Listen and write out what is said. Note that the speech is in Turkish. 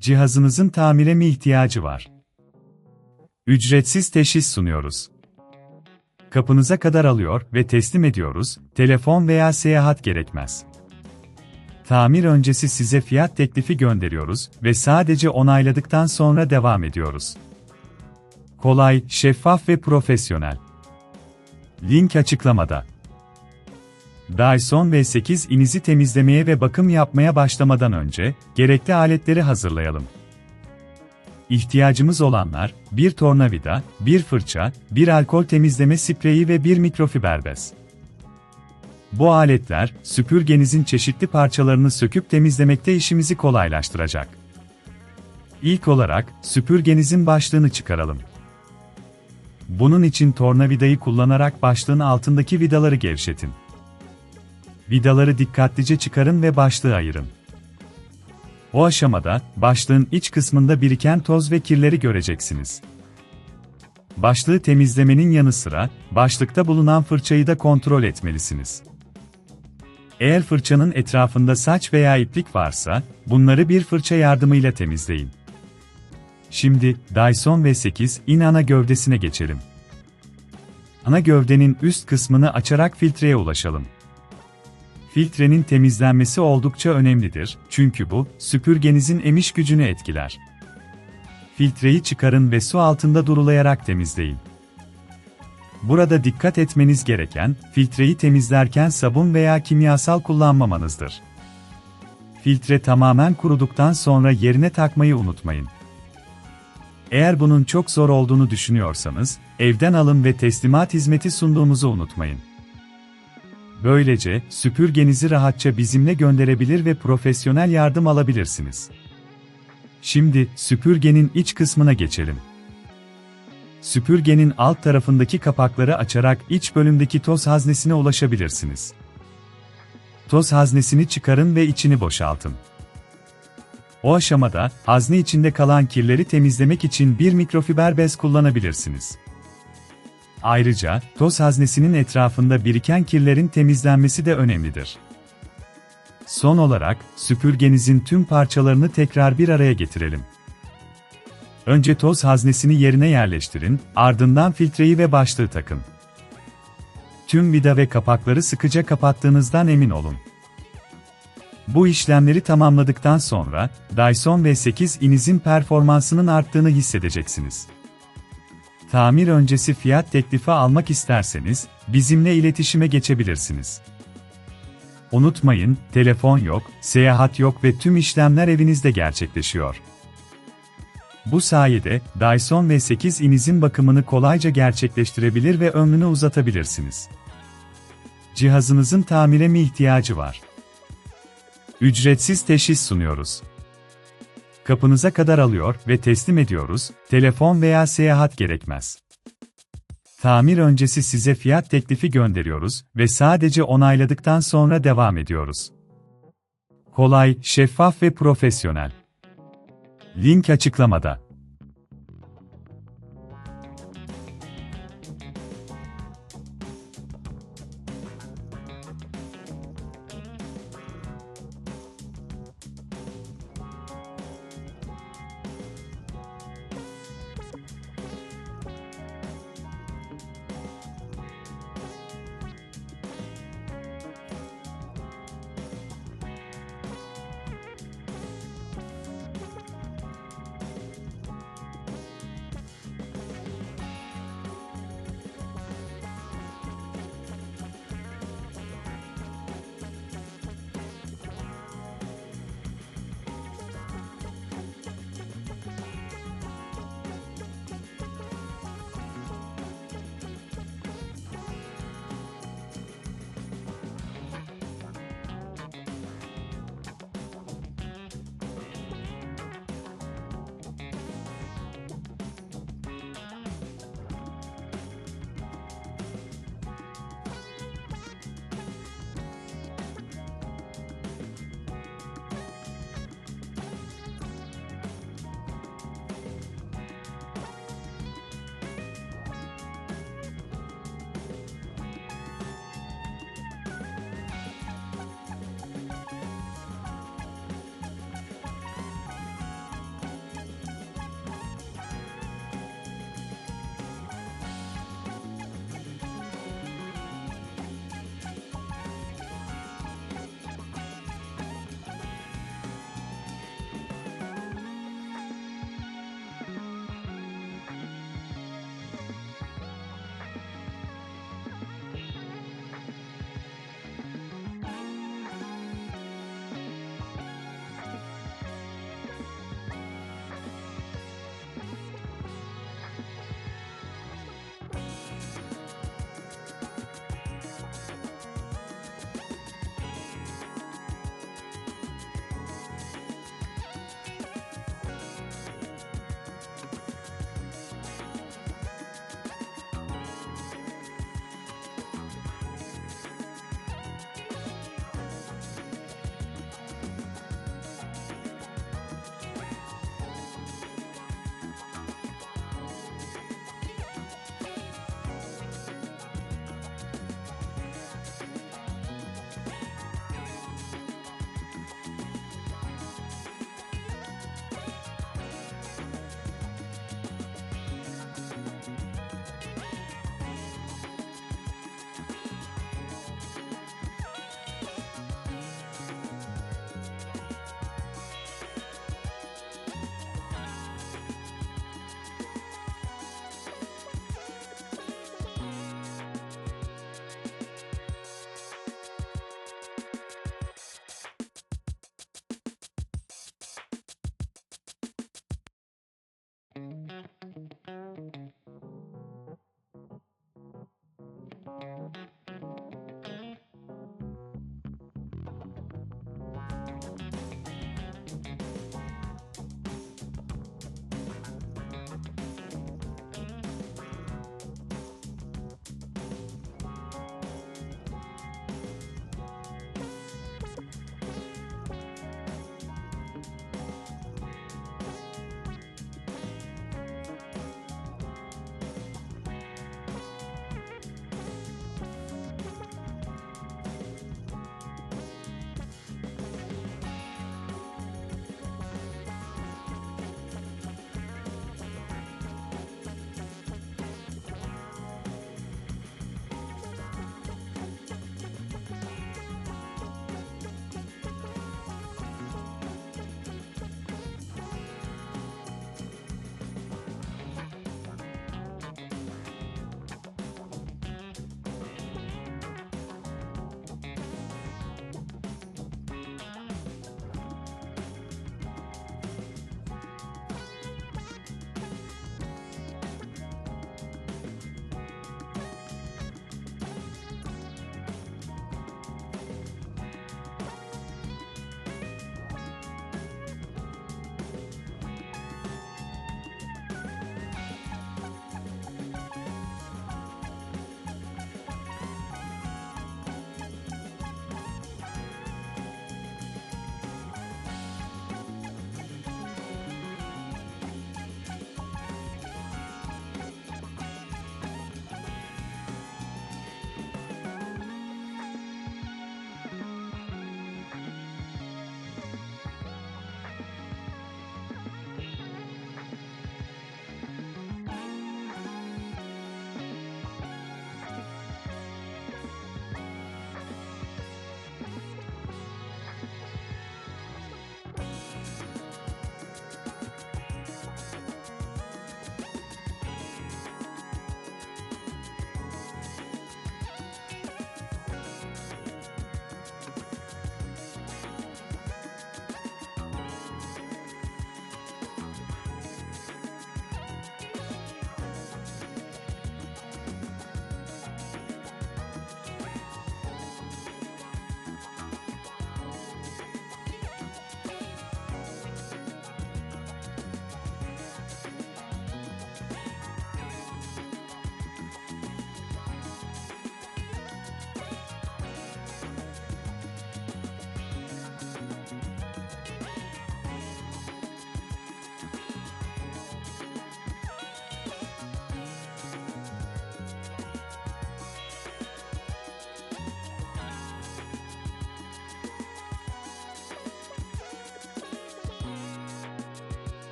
Cihazınızın tamire mi ihtiyacı var? Ücretsiz teşhis sunuyoruz. Kapınıza kadar alıyor ve teslim ediyoruz, telefon veya seyahat gerekmez. Tamir öncesi size fiyat teklifi gönderiyoruz ve sadece onayladıktan sonra devam ediyoruz. Kolay, şeffaf ve profesyonel. Link açıklamada. Dyson V8'inizi temizlemeye ve bakım yapmaya başlamadan önce, gerekli aletleri hazırlayalım. İhtiyacımız olanlar, bir tornavida, bir fırça, bir alkol temizleme spreyi ve bir mikrofiber bez. Bu aletler, süpürgenizin çeşitli parçalarını söküp temizlemekte işimizi kolaylaştıracak. İlk olarak, süpürgenizin başlığını çıkaralım. Bunun için tornavidayı kullanarak başlığın altındaki vidaları gevşetin. Vidaları dikkatlice çıkarın ve başlığı ayırın. O aşamada, başlığın iç kısmında biriken toz ve kirleri göreceksiniz. Başlığı temizlemenin yanı sıra, başlıkta bulunan fırçayı da kontrol etmelisiniz. Eğer fırçanın etrafında saç veya iplik varsa, bunları bir fırça yardımıyla temizleyin. Şimdi, Dyson V8'in ana gövdesine geçelim. Ana gövdenin üst kısmını açarak filtreye ulaşalım. Filtrenin temizlenmesi oldukça önemlidir, çünkü bu, süpürgenizin emiş gücünü etkiler. Filtreyi çıkarın ve su altında durulayarak temizleyin. Burada dikkat etmeniz gereken, filtreyi temizlerken sabun veya kimyasal kullanmamanızdır. Filtre tamamen kuruduktan sonra yerine takmayı unutmayın. Eğer bunun çok zor olduğunu düşünüyorsanız, evden alın ve teslimat hizmeti sunduğumuzu unutmayın. Böylece, süpürgenizi rahatça bizimle gönderebilir ve profesyonel yardım alabilirsiniz. Şimdi, süpürgenin iç kısmına geçelim. Süpürgenin alt tarafındaki kapakları açarak iç bölümdeki toz haznesine ulaşabilirsiniz. Toz haznesini çıkarın ve içini boşaltın. O aşamada, hazne içinde kalan kirleri temizlemek için bir mikrofiber bez kullanabilirsiniz. Ayrıca, toz haznesinin etrafında biriken kirlerin temizlenmesi de önemlidir. Son olarak, süpürgenizin tüm parçalarını tekrar bir araya getirelim. Önce toz haznesini yerine yerleştirin, ardından filtreyi ve başlığı takın. Tüm vida ve kapakları sıkıca kapattığınızdan emin olun. Bu işlemleri tamamladıktan sonra, Dyson V8'inizin performansının arttığını hissedeceksiniz. Tamir öncesi fiyat teklifi almak isterseniz, bizimle iletişime geçebilirsiniz. Unutmayın, telefon yok, seyahat yok ve tüm işlemler evinizde gerçekleşiyor. Bu sayede, Dyson V8'inizin bakımını kolayca gerçekleştirebilir ve ömrünü uzatabilirsiniz. Cihazınızın tamire mi ihtiyacı var? Ücretsiz teşhis sunuyoruz. Kapınıza kadar alıyor ve teslim ediyoruz, telefon veya seyahat gerekmez. Tamir öncesi size fiyat teklifi gönderiyoruz ve sadece onayladıktan sonra devam ediyoruz. Kolay, şeffaf ve profesyonel. Link açıklamada.